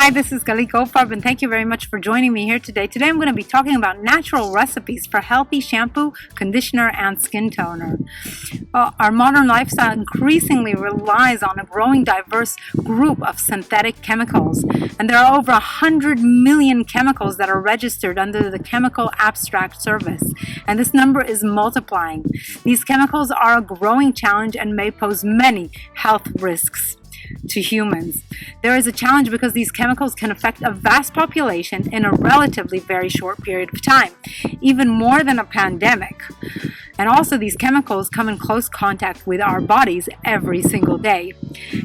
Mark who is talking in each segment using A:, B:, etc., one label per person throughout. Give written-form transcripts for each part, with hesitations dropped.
A: Hi, this is Galit Goldfarb, and thank you very much for joining me here today. Today I'm going to be talking about natural recipes for healthy shampoo, conditioner, and skin toner. Our modern lifestyle increasingly relies on a growing diverse group of synthetic chemicals, and there are over 100 million chemicals that are registered under the Chemical Abstract Service, and this number is multiplying. These chemicals are a growing challenge and may pose many health risks to humans. There is a challenge because these chemicals can affect a vast population in a relatively very short period of time, even more than a pandemic. And also these chemicals come in close contact with our bodies every single day.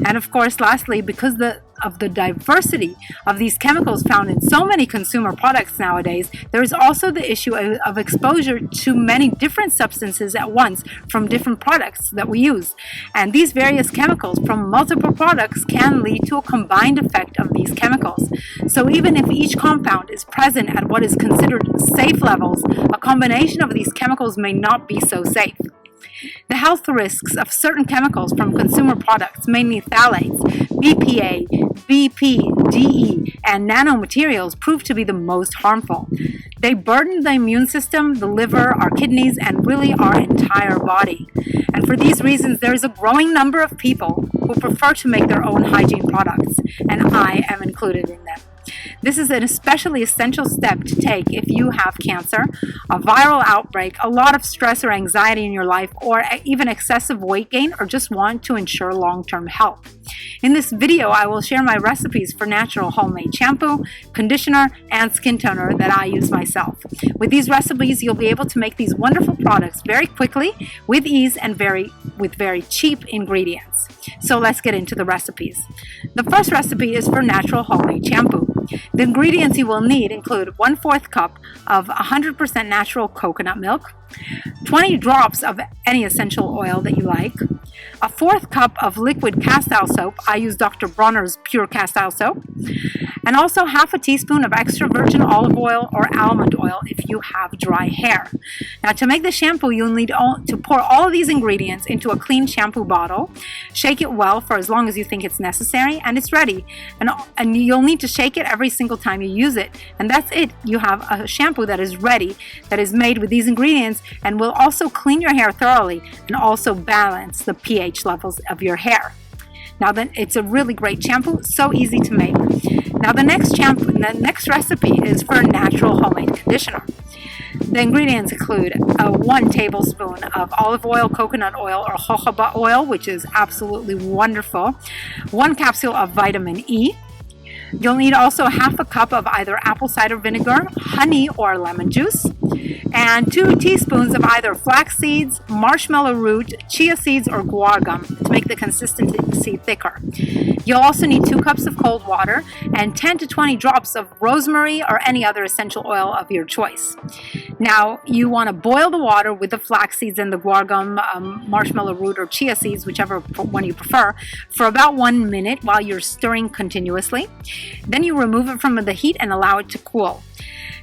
A: And of course, lastly, because of the diversity of these chemicals found in so many consumer products nowadays, there is also the issue of exposure to many different substances at once from different products that we use. And these various chemicals from multiple products can lead to a combined effect of these chemicals. So even if each compound is present at what is considered safe levels, a combination of these chemicals may not be so safe. The health risks of certain chemicals from consumer products, mainly phthalates, BPA, BP, DE, and nanomaterials, prove to be the most harmful. They burden the immune system, the liver, our kidneys, and really our entire body. And for these reasons, there is a growing number of people who prefer to make their own hygiene products, and I am included in them. This is an especially essential step to take if you have cancer, a viral outbreak, a lot of stress or anxiety in your life, or even excessive weight gain, or just want to ensure long-term health. In this video, I will share my recipes for natural homemade shampoo, conditioner, and skin toner that I use myself. With these recipes, you'll be able to make these wonderful products very quickly, with ease, and with very cheap ingredients. So let's get into the recipes. The first recipe is for natural homemade shampoo. The ingredients you will need include 1/4 cup of 100% natural coconut milk, 20 drops of any essential oil that you like, a 1/4 cup of liquid castile soap. I use Dr. Bronner's pure castile soap, and also 1/2 teaspoon of extra virgin olive oil or almond oil if you have dry hair. Now, to make the shampoo, you'll need to pour all of these ingredients into a clean shampoo bottle, shake it well for as long as you think it's necessary, and it's ready. And you'll need to shake it every single time you use it, and that's it. You have a shampoo that is ready, that is made with these ingredients, and will also clean your hair thoroughly and also balance the pH levels of your hair. Now then, it's a really great shampoo, so easy to make. Now the next recipe is for a natural homemade conditioner. The ingredients include 1 tablespoon of olive oil, coconut oil, or jojoba oil, which is absolutely wonderful, 1 capsule of vitamin E. You'll need also 1/2 cup of either apple cider vinegar, honey, or lemon juice, and 2 teaspoons of either flax seeds, marshmallow root, chia seeds, or guar gum to make the consistency thicker. You'll also need 2 cups of cold water and 10 to 20 drops of rosemary or any other essential oil of your choice. Now, you want to boil the water with the flax seeds and the guar gum, marshmallow root, or chia seeds, whichever one you prefer, for about 1 minute while you're stirring continuously. Then you remove it from the heat and allow it to cool.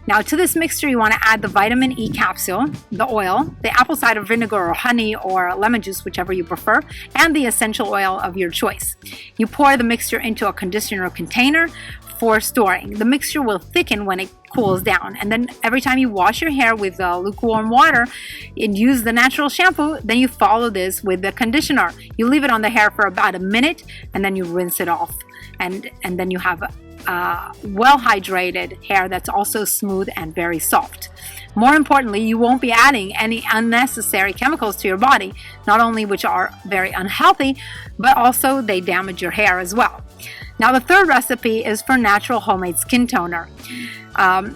A: Now, to this mixture, you want to add the vitamin E capsule, the oil, the apple cider vinegar or honey or lemon juice, whichever you prefer, and the essential oil of your choice. You pour the mixture into a conditioner container for storing. The mixture will thicken when it cools down, and then every time you wash your hair with lukewarm water and use the natural shampoo, then you follow this with the conditioner. You leave it on the hair for about a minute, and then you rinse it off, and then you have well-hydrated hair that's also smooth and very soft. More importantly, you won't be adding any unnecessary chemicals to your body, not only which are very unhealthy, but also they damage your hair as well. Now, the third recipe is for natural homemade skin toner.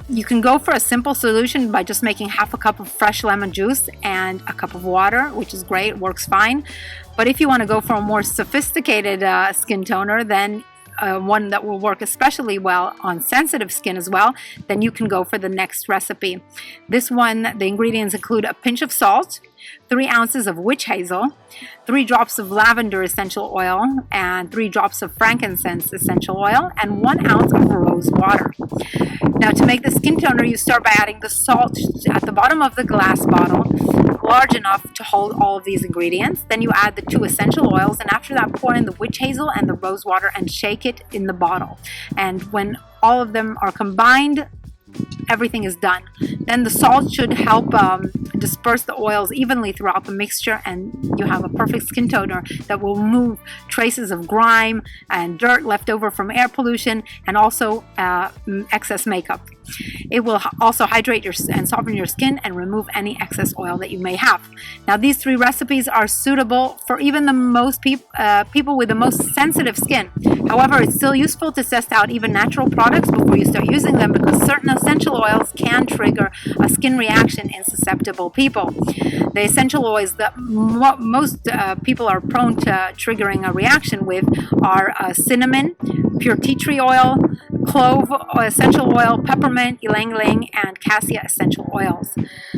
A: You can go for a simple solution by just making 1/2 cup of fresh lemon juice and a cup of water, which is great, works fine. But if you want to go for a more sophisticated skin toner, then one that will work especially well on sensitive skin as well, then you can go for the next recipe. This one, the ingredients include a pinch of salt, 3 ounces of witch hazel, 3 drops of lavender essential oil, and 3 drops of frankincense essential oil, and 1 ounce of rose water. Now, to make the skin toner, you start by adding the salt at the bottom of the glass bottle large enough to hold all of these ingredients. Then you add the 2 essential oils, and after that pour in the witch hazel and the rose water and shake it in the bottle. And when all of them are combined, everything is done. Then the salt should help disperse the oils evenly throughout the mixture, and you have a perfect skin toner that will remove traces of grime and dirt left over from air pollution, and also excess makeup. It will also hydrate and soften your skin and remove any excess oil that you may have. Now, these 3 recipes are suitable for even the most people with the most sensitive skin. However, it's still useful to test out even natural products before you start using them, because certain essential oils can trigger a skin reaction in susceptible people. The essential oils that most people are prone to triggering a reaction with are cinnamon, pure tea tree oil, clove essential oil, peppermint, ylang-ylang, and cassia essential oils.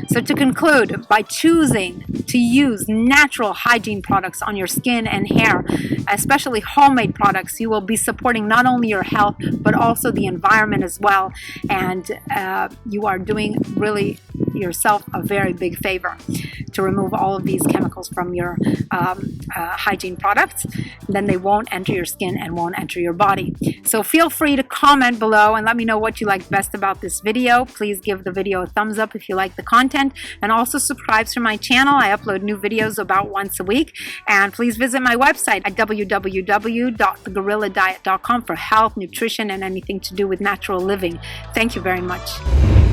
A: So to conclude, by choosing to use natural hygiene products on your skin and hair, especially homemade products, you will be supporting not only your health but also the environment as well, and you are doing really yourself a very big favor to remove all of these chemicals from your hygiene products. Then they won't enter your skin and won't enter your body. So feel free to comment below and let me know what you liked best about this video. Please give the video a thumbs up if you like the content, and also subscribe to my channel. I upload new videos about once a week. And please visit my website at www.thegoriladiet.com for health, nutrition, and anything to do with natural living. Thank you very much.